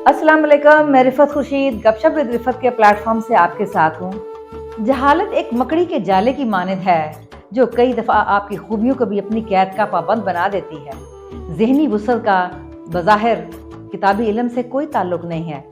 अस्सलाम वालेकुम, मैं रिफत खुर्शीद गपशप विद रिफत के प्लेटफॉर्म से आपके साथ हूँ। जहालत एक मकड़ी के जाले की मानद है जो कई दफ़ा आपकी खूबियों को भी अपनी कैद का पाबंद बना देती है। ज़हनी वुसअत का बज़ाहिर किताबी इल्म से कोई ताल्लुक नहीं है,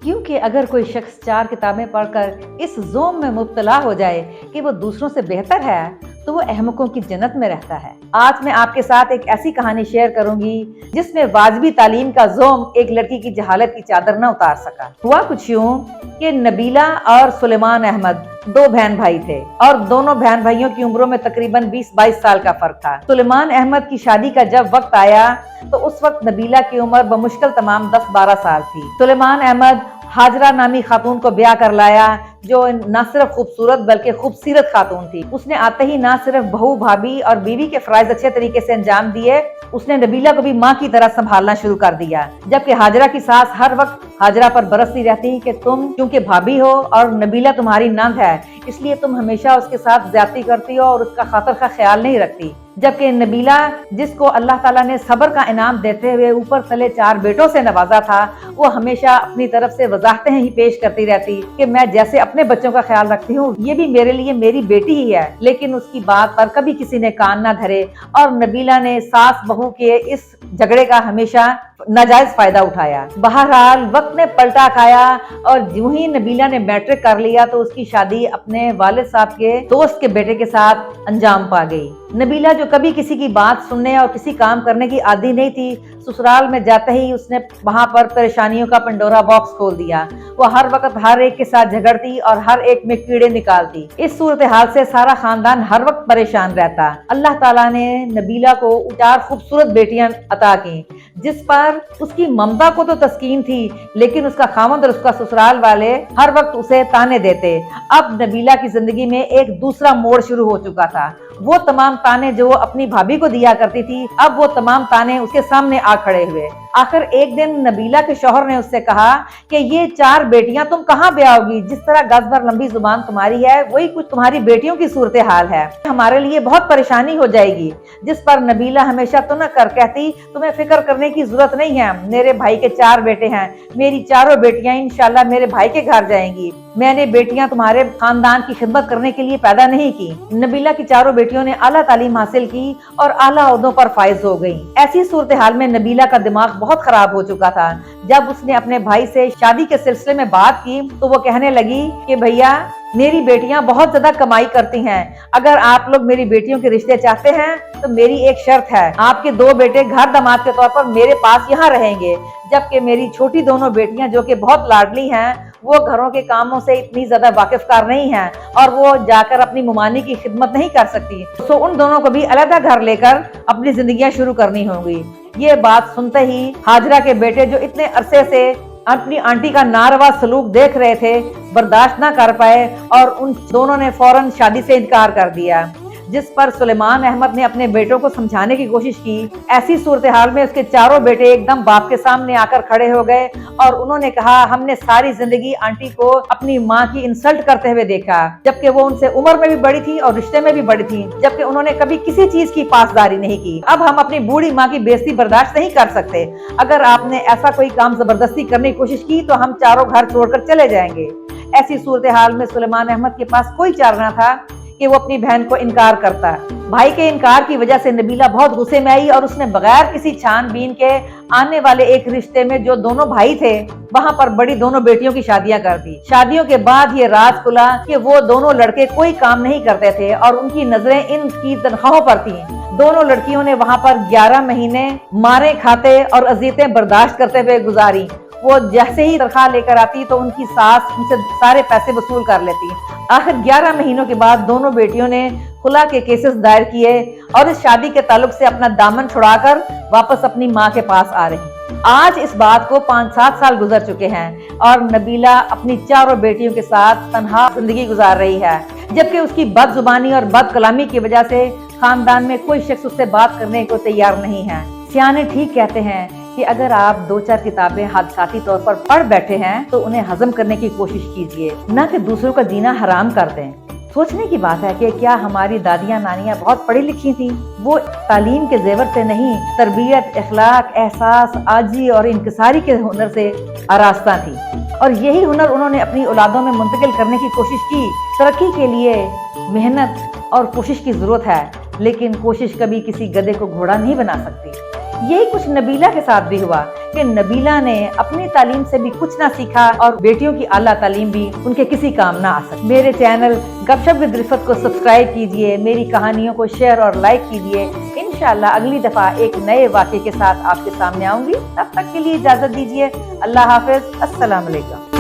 क्योंकि अगर कोई शख्स 4 किताबें पढ़कर इस ज़ोम में मुब्तला हो जाए कि वो दूसरों से बेहतर है तो वो अहमकों की जन्नत में रहता है। आज मैं आपके साथ एक ऐसी कहानी शेयर करूंगी जिसमें वाजबी तालीम का ज़ोम एक लड़की की जहालत की चादर न उतार सका। हुआ कुछ यूं कि नबीला और सुलेमान अहमद 2 बहन भाई थे और दोनों बहन भाइयों की उम्रों में तकरीबन 20-22 साल का फर्क था। सुलेमान अहमद की शादी का जब वक्त आया तो उस वक्त नबीला की उम्र बमुश्किल तमाम 10-12 साल थी। सुलेमान अहमद हाजरा नामी खातून को ब्याह कर लाया जो न सिर्फ खूबसूरत बल्कि खूबसीरत खातून थी। उसने आते ही न सिर्फ बहू भाभी और बीवी के फराइज अच्छे तरीके से अंजाम दिए, उसने नबीला को भी माँ की तरह संभालना शुरू कर दिया। जबकि हाजरा की सास हर वक्त हाजरा पर बरसती रहती कि तुम क्योंकि भाभी हो और नबीला तुम्हारी नंद है, इसलिए तुम हमेशा उसके साथ ज्यादती करती हो और उसका खातर का ख्याल नहीं रखती। जबकि नबीला, जिसको अल्लाह ताला ने सब्र का इनाम देते हुए ऊपर तले 4 बेटों से नवाजा था, वो हमेशा अपनी तरफ से वजाहतें ही पेश करती रहती कि मैं जैसे अपने बच्चों का ख्याल रखती हूँ, ये भी मेरे लिए मेरी बेटी ही है। लेकिन उसकी बात पर कभी किसी ने कान ना धरे और नबीला ने सास बहू के इस झगड़े का हमेशा नाजायज फायदा उठाया। बहरहाल वक्त ने पलटा खाया और यूं ही नबीला ने मैट्रिक कर लिया तो उसकी शादी अपने वालिद साहब के दोस्त के बेटे के साथ अंजाम पा गई। नबीला, जो कभी किसी की बात सुनने और किसी काम करने की आदी नहीं थी, ससुराल में जाते ही उसने वहां पर परेशानियों का पंडोरा बॉक्स खोल दिया। वो हर वक्त हर एक के साथ झगड़ती और हर एक में कीड़े निकालती। इस सूरत हाल से सारा खानदान हर वक्त परेशान रहता। अल्लाह ताला ने नबीला को 4 खूबसूरत बेटियां अता की, जिस पर उसकी ममता को तो तस्कीन थी, लेकिन उसका खामद और उसका ससुराल वाले हर वक्त उसे ताने देते। अब नबीला की जिंदगी में एक दूसरा मोड़ शुरू हो चुका था। वो तमाम ताने जो वो अपनी भाभी को दिया करती थी, अब वो तमाम ताने उसके सामने आ खड़े हुए। आखिर एक दिन नबीला के शौहर ने उससे कहा कि ये 4 बेटियां तुम कहाँ ब्याहोगी? जिस तरह गज भर लंबी जुबान तुम्हारी है, वही कुछ तुम्हारी बेटियों की सूरत हाल है। हमारे लिए बहुत परेशानी हो जाएगी। जिस पर नबीला हमेशा तो न कर कहती, तुम्हें फिक्र करने की जरूरत नहीं है, मेरे भाई के 4 बेटे हैं, मेरी चारों बेटियां इंशाल्लाह मेरे भाई के घर जाएंगी। मैंने बेटियां तुम्हारे खानदान की खिदमत करने के लिए पैदा नहीं की। नबीला की चारों बेटियों ने आला तालीम हासिल की और आला ओहदों पर फाइज हो गई। ऐसी सूरत हाल में नबीला का दिमाग बहुत खराब हो चुका था। जब उसने अपने भाई से शादी के सिलसिले में बात की तो वो कहने लगी कि भैया, मेरी बेटियां बहुत ज्यादा कमाई करती हैं, अगर आप लोग मेरी बेटियों के रिश्ते चाहते हैं तो मेरी एक शर्त है, आपके 2 बेटे घर दामाद के तौर पर मेरे पास यहाँ रहेंगे, जबकि मेरी छोटी दोनों बेटियां जो कि बहुत लाडली हैं, वो घरों के कामों से इतनी ज्यादा वाकिफकार नहीं हैं और वो जाकर अपनी मुमानी की खिदमत नहीं कर सकती, तो उन दोनों को भी अलग घर लेकर अपनी जिंदगियां शुरू करनी होंगी। ये बात सुनते ही हाजरा के बेटे, जो इतने अरसे से अपनी आंटी का नारवा सलूक देख रहे थे, बर्दाश्त ना कर पाए और उन दोनों ने फौरन शादी से इनकार कर दिया। जिस पर सुलेमान अहमद ने अपने बेटों को समझाने की कोशिश की। ऐसी सूरत हाल में उसके चारों बेटे एकदम बाप के सामने आकर खड़े हो गए और उन्होंने कहा, हमने सारी जिंदगी आंटी को अपनी माँ की इंसल्ट करते हुए देखा, जबकि वो उनसे उम्र में भी बड़ी थी और रिश्ते में भी बड़ी थी, जबकि उन्होंने कभी किसी चीज की पासदारी नहीं की। अब हम अपनी बूढ़ी माँ की बेइज्जती बर्दाश्त नहीं कर सकते। अगर आपने ऐसा कोई काम जबरदस्ती करने की कोशिश की तो हम चारों घर छोड़कर चले जाएंगे। ऐसी सूरत हाल में सुलेमान अहमद के पास कोई चारा न था कि वो अपनी बहन को इनकार करता। भाई के इनकार की वजह से नबीला बहुत गुस्से में आई और उसने बगैर किसी छानबीन के आने वाले एक रिश्ते में जो दोनों भाई थे वहां पर बड़ी दोनों बेटियों की शादियां कर दी। शादियों के बाद ये राज खुला कि वो दोनों लड़के कोई काम नहीं करते थे और उनकी नजरें इनकी तनख्वाहों पर थी। दोनों लड़कियों ने वहां पर 11 महीने मारे खाते और अजियतें बर्दाश्त करते हुए गुजारी। वो जैसे ही तनख्वाह लेकर आती तो उनकी सास उनसे सारे पैसे वसूल कर लेती। आखिर 11 महीनों के बाद दोनों बेटियों ने खुला के केसेस दायर किए और इस शादी के ताल्लुक से अपना दामन छुड़ाकर वापस अपनी माँ के पास आ रही। आज इस बात को 5-7 साल गुजर चुके हैं और नबीला अपनी चारों बेटियों के साथ तन्हा जिंदगी गुजार रही है, जबकि उसकी बदजुबानी और बद कलामी की वजह से खानदान में कोई शख्स उससे बात करने को तैयार नहीं है। सियाने ठीक कहते हैं कि अगर आप 2-4 किताबें हादसाती तौर पर पढ़ बैठे हैं तो उन्हें हजम करने की कोशिश कीजिए, न कि दूसरों का जीना हराम कर दें। सोचने की बात है कि क्या हमारी दादियां नानियां बहुत पढ़ी लिखी थी। वो तालीम के जेवर से नहीं, तरबियत, इखलाक, एहसास, आजी और इंकिसारी के हुनर से आरास्ता थी, और यही हुनर उन्होंने अपनी औलादों में मुंतकिल करने की कोशिश की। तरक्की के लिए मेहनत और कोशिश की जरूरत है, लेकिन कोशिश कभी किसी गधे को घोड़ा नहीं बना सकती। यही कुछ नबीला के साथ भी हुआ कि नबीला ने अपनी तालीम से भी कुछ ना सीखा और बेटियों की आला तालीम भी उनके किसी काम ना आ सकी। मेरे चैनल गपशप विद रिफत को सब्सक्राइब कीजिए, मेरी कहानियों को शेयर और लाइक कीजिए। इंशाअल्लाह अगली दफा एक नए वाक़े के साथ आपके सामने आऊंगी। तब तक के लिए इजाजत दीजिए। अल्लाह हाफिज। अस्सलाम वालेकुम।